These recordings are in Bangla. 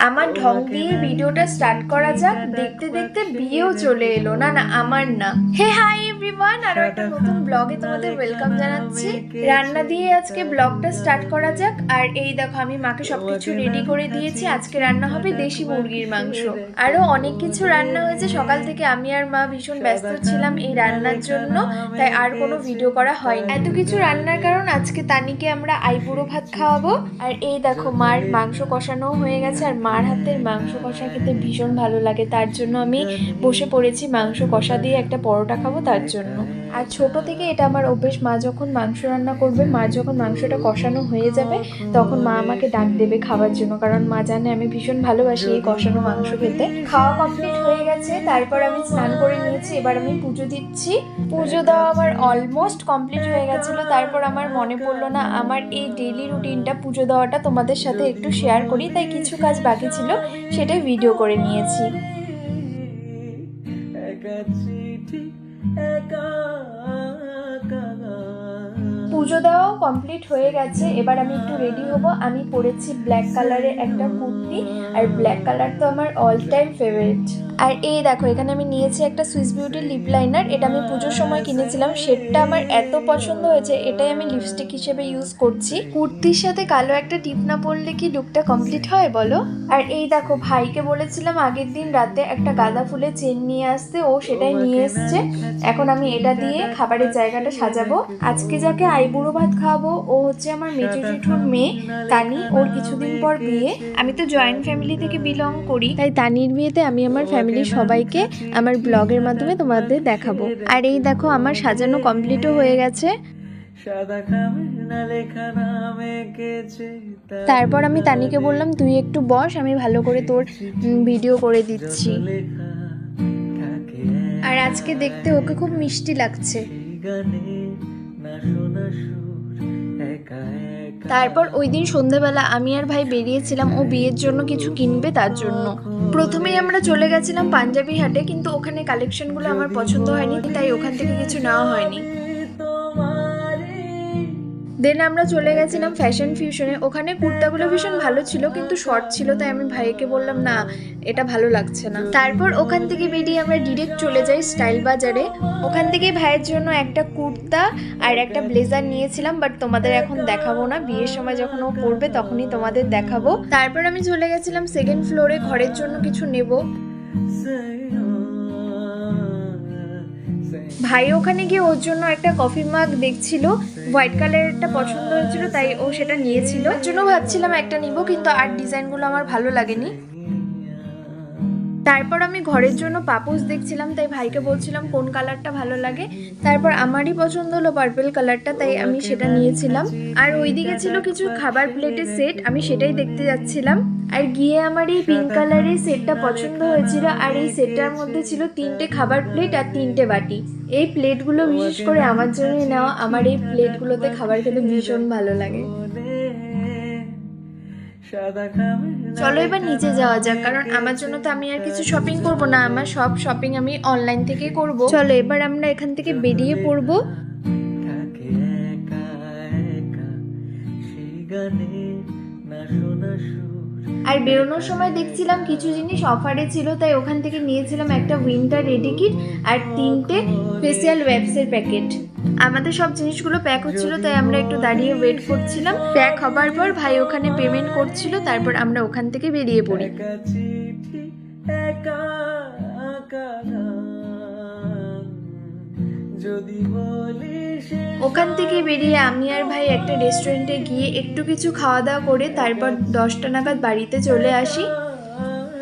আমার ঢং দিয়ে ভিডিওটা স্টার্ট করা যাক। দেখতে দেখতে বিয়েও চলে এলো। না না, আমার না। হে হাই এভরিওয়ান, আরো একটা নতুন ব্লগে তোমাদের ওয়েলকাম জানাচ্ছি। রান্না দিয়ে আজকে ব্লগটা স্টার্ট করা যাক। আর এই দেখো, আমি মাকে সবকিছু রেডি করে দিয়েছি। আজকে রান্না হবে দেশি মুরগির মাংস। আরো অনেক কিছু রান্না হয়েছে। সকাল থেকে আমি আর মা ভীষণ ব্যস্ত ছিলাম এই রান্নার জন্য, তাই আর কোনো ভিডিও করা হয়নি। এত কিছু রান্নার কারণ আজকে তানিকে আমরা আইবুড়ো ভাত খাওয়াবো। আর এই দেখো, মার মাংস কষানো হয়ে গেছে। আর মার হাতের মাংস কষা খেতে ভীষণ ভালো লাগে, তার জন্য আমি বসে পড়েছি মাংস কষা দিয়ে একটা পরোটা খাবো তার জন্য। আর ছোট থেকে এটা আমার অভ্যেস, মা যখন মাংস রান্না করবে, মা যখন মাংসটা কষানো হয়ে যাবে তখন মা আমাকে ডাক দেবে খাবার জন্য, কারণ মা জানে আমি ভীষণ ভালোবাসি এই কষানো মাংস খেতে। খাওয়া কমপ্লিট হয়ে গেছে, তারপর আমি স্নান করে নিয়েছি। এবার আমি পুজো দিচ্ছি। পুজো দেওয়া আমার অলমোস্ট কমপ্লিট হয়ে গেছিলো। তারপর আমার মনে পড়লো না আমার এই ডেইলি রুটিনটা পুজো দেওয়াটা তোমাদের সাথে একটু শেয়ার করি, তাই কিছু কাজ বাকি ছিল সেটাই ভিডিও করে নিয়েছি। পুজো দেওয়াও কমপ্লিট হয়ে গেছে। এবার আমি একটু রেডি হব। আমি পরেছি ব্ল্যাক কালারের একটা কুর্তি, আর ব্ল্যাক কালার তো আমার অল টাইম ফেভারিট। আর এই দেখো, এখানে আমি নিয়েছি একটা সুইস বিউটির লিপ লাইনার। এটা আমি পুজোর সময় কিনেছিলাম, শেডটা আমার এত পছন্দ হয়েছে, এটাই আমি লিপস্টিক হিসেবে ইউজ করছি। কুর্তির সাথে কালো একটা টিপ না পরলে কি লুকটা কমপ্লিট হয় বলো? আর এই দেখো, ভাইকে বলেছিলাম আগের দিন রাতে একটা গাঁদা ফুলের চেন নিয়ে আসতে, ও সেটাই নিয়ে এসছে। এখন আমি এটা দিয়ে খাবারের জায়গাটা সাজাবো। আজকে যাকে আইবুড়ো ভাত খাওয়াবো ও হচ্ছে আমার মেজো জেঠুর মেয়ে তানি। ওর কিছুদিন পর বিয়ে। আমি তো জয়েন্ট ফ্যামিলি থেকে বিলং করি, তাই তানির বিয়েতে আমি আমার ফ্যামিলির সবাইকে আমার ব্লগের মাধ্যমে তোমাদের দেখাবো। আর এই দেখো, আমার সাজানো কমপ্লিটও হয়ে গেছে। তারপর আমি তানিকে বললাম তুই একটু বস, আমি ভালো করে তোর ভিডিও করে দিচ্ছি। আর আজকে দেখতে ওকে খুব মিষ্টি লাগছে। তারপর ওই দিন সন্ধ্যাবেলা আমি আর ভাই বেরিয়েছিলাম ও বিয়ের জন্য কিছু কিনবে তার জন্য। প্রথমেই আমরা চলে গেছিলাম পাঞ্জাবি হাটে, কিন্তু ওখানে কালেকশনগুলো আমার পছন্দ হয়নি, তাই ওখান থেকে কিছু নেওয়া হয়নি। দেন আমরা চলে গেছিলাম ফ্যাশন ফিউশনে। ওখানে কুর্তাগুলো ভীষণ ভালো ছিল, কিন্তু শর্ট ছিল, তাই আমি ভাইকে বললাম না এটা ভালো লাগছে না। তারপর ওখান থেকে বেরিয়ে আমরা ডিরেক্ট চলে যাই স্টাইল বাজারে। ওখান থেকে ভাইয়ের জন্য একটা কুর্তা আর একটা ব্লেজার নিয়েছিলাম, বাট তোমাদের এখন দেখাবো না, বিয়ের সময় যখন ও পরবে তখনই তোমাদের দেখাবো। তারপর আমি চলে গেছিলাম সেকেন্ড ফ্লোরে ঘরের জন্য কিছু নেব। ভাই ওখানে গিয়ে ওর জন্য একটা কফি মাগ দেখছিল, হোয়াইট কালারেরটা পছন্দ হয়েছিল, তাই ও সেটা নিয়েছিল। ওর জন্য ভাবছিলাম একটা নিব, কিন্তু আর ডিজাইনগুলো আমার ভালো লাগেনি। তারপর আমি ঘরের জন্য পাপোশ দেখছিলাম, তাই ভাইকে বলছিলাম কোন কালারটা ভালো লাগে। তারপর আমারই পছন্দ হলো পার্পল কালারটা, তাই আমি সেটা নিয়েছিলাম। আর ওইদিকে ছিল কিছু খাবার প্লেটের সেট, আমি সেটাই দেখতে যাচ্ছিলাম। আর গিয়ে আমার এই পিঙ্ক কালারের সেটটা পছন্দ হয়েছিল। আর এই সেটটার মধ্যে ছিল 3টে খাবার প্লেট আর 3টে বাটি। এই প্লেটগুলো বিশেষ করে আমার জন্যই নেওয়া। আমার এই প্লেটগুলোতে খাবার খেতে ভীষণ ভালো লাগে। চলো এবার নিচে যাওয়া যাক, কারণ আমার জন্য তো আমি আর কিছু শপিং করব না, আমার সব শপিং আমি অনলাইন থেকে করব। চলো এবার আমরা এখান থেকে বেরিয়ে পড়বো। আর বেরোনোর সময় দেখছিলাম কিছু জিনিস অফারে ছিল, তাই ওখান থেকে নিয়েছিলাম একটা উইন্টার রেডি কিট আর 3টে ফেসিয়াল ওয়্যাক্সের প্যাকেট। আমাদের সব জিনিসগুলো প্যাক হচ্ছিল, তাই আমরা একটু দাঁড়িয়ে ওয়েট করছিলাম। প্যাক হবার পর ভাই ওখানে পেমেন্ট করছিল, তারপর আমরা ওখান থেকে বেরিয়ে পড়ি। ওখান থেকে বেরিয়ে আমি আর ভাই একটা রেস্টুরেন্টে গিয়ে একটু কিছু খাওয়া দাওয়া করে তারপর 10টা নাগাদ বাড়িতে চলে আসি।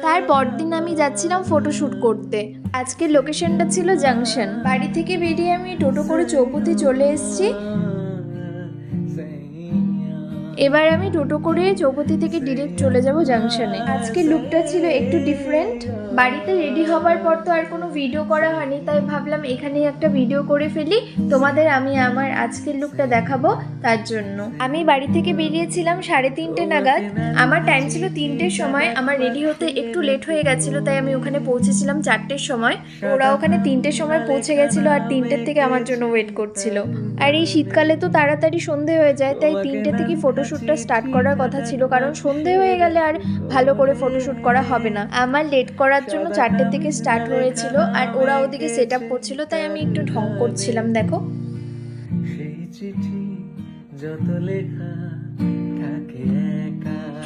তারপর দিন আমি যাচ্ছিলাম ফটোশ্যুট করতে। আজকের লোকেশনটা ছিল জাংশন। বাড়ি থেকে বেরিয়ে আমি টোটো করে চৌপতি চলে এসেছি। এবার আমি টোটো করে চৌপতি থেকে ডিরেক্ট চলে যাব জাংশনে। আজকের লুকটা ছিল একটু ডিফারেন্ট। বাড়িতে রেডি হবার পর তো আর কোনো ভিডিও করা হয়নি, তাই ভাবলাম এখানেই একটা ভিডিও করে ফেলি, তোমাদের আমি আমার আজকের লুকটা দেখাবো তার জন্য। আমি বাড়ি থেকে বেরিয়েছিলাম 3:30 নাগাদ। আমার টাইম ছিল 3টের সময়। আমার রেডি হতে একটু লেট হয়ে গেছিলো, তাই আমি ওখানে পৌঁছেছিলাম 4টের সময়। ওরা ওখানে 3টের সময় পৌঁছে গেছিলো, আর 3টের থেকে আমার জন্য ওয়েট করছিল। আর এই শীতকালে তো তাড়াতাড়ি সন্ধে হয়ে যায়, তাই 3টে থেকে ফটোশ্যুটটা স্টার্ট করার কথা ছিল, কারণ সন্ধে হয়ে গেলে আর ভালো করে ফটোশ্যুট করা হবে না। আমার লেট করার জন্য 4টে থেকে স্টার্ট হয়েছিল, আর ওরা ওদিকে সেট আপ করছিল, তাই আমি একটু ঢং করছিলাম। দেখো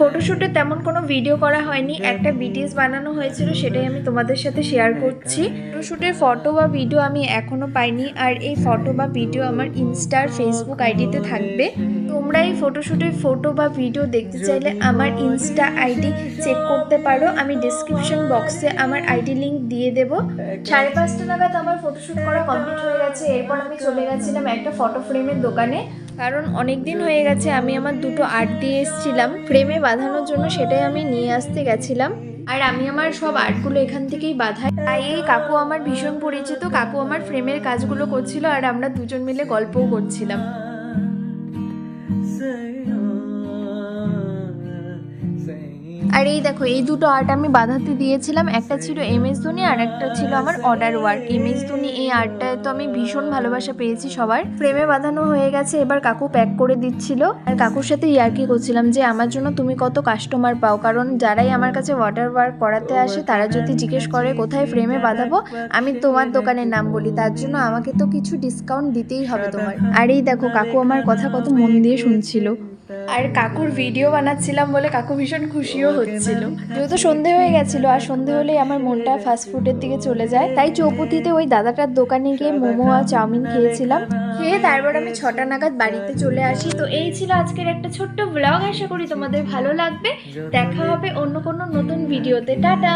ফটোশ্যুটে তেমন কোনো ভিডিও করা হয়নি, একটা বিটিএস বানানো হয়েছিল, সেটাই আমি তোমাদের সাথে শেয়ার করছি। ফটোশ্যুটের ফটো বা ভিডিও আমি এখনো পাইনি, আর এই ফটো বা ভিডিও আমার ইনস্টা আর ফেসবুক আইডিতে থাকবে। তোমরা এই ফটোশ্যুটের ফটো বা ভিডিও দেখতে চাইলে আমার ইনস্টা আইডি চেক করতে পারো, আমি ডিসক্রিপশন বক্সে আমার আইডি লিঙ্ক দিয়ে দেবো। 5:30 নাগাদ আমার ফটোশ্যুট করা কমপ্লিট হয়ে গেছে। এরপর আমি চলে গেছিলাম একটা ফটো ফ্রেমের দোকানে, কারণ অনেক দিন হয়ে গেছে আমি আমার দুটো আর্ট দিয়ে এসেছিলাম ফ্রেমে বাঁধানোর জন্য, সেটাই আমি নিয়ে আসতে গেছিলাম। আর আমি আমার সব আর্টগুলো এখান থেকেই বাঁধাই। তাই এই কাকু আমার ভীষণ পরিচিত, কাকু আমার ফ্রেমের কাজগুলো করছিল, আর আমরা দুজন মিলে গল্পও করছিলাম। আর এই দেখো, এই দুটো আর্ট আমি বাঁধাতে দিয়েছিলাম, একটা ছিল MS ধোনি আর একটা ছিল আমার অর্ডার ওয়ার্ক। MS ধোনি এই আর্টটায় তো আমি ভীষণ ভালোবাসা পেয়েছি সবার। ফ্রেমে বাঁধানো হয়ে গেছে, এবার কাকু প্যাক করে দিচ্ছিল, আর কাকুর সাথে ইয়ার্কি করছিলাম যে আমার জন্য তুমি কত কাস্টমার পাও, কারণ যারাই আমার কাছে অর্ডার ওয়ার্ক করাতে আসে তারা যদি জিজ্ঞেস করে কোথায় ফ্রেমে বাঁধাবো, আমি তোমার দোকানের নাম বলি, তার জন্য আমাকে তো কিছু ডিসকাউন্ট দিতেই হবে তোমার। আর এই দেখো, কাকু আমার কথা কত মন দিয়ে শুনছিল। আর কাকুর ভিডিও বানাচ্ছিলাম বলে কাকু ভীষণ খুশিও হচ্ছিল। যেহেতু সন্ধে হয়ে গেছিল, আর সন্ধে হলেই আমার মনটা ফাস্টফুডের দিকে চলে যায়, তাই চৌপতিতে ওই দাদাটার দোকানে গিয়ে মোমো আর চাউমিন খেয়েছিলাম। খেয়ে তারপর আমি 6টা নাগাদ বাড়িতে চলে আসি। তো এই ছিল আজকের একটা ছোট্ট ব্লগ, আশা করি তোমাদের ভালো লাগবে। দেখা হবে অন্য কোনো নতুন ভিডিওতে। টাটা।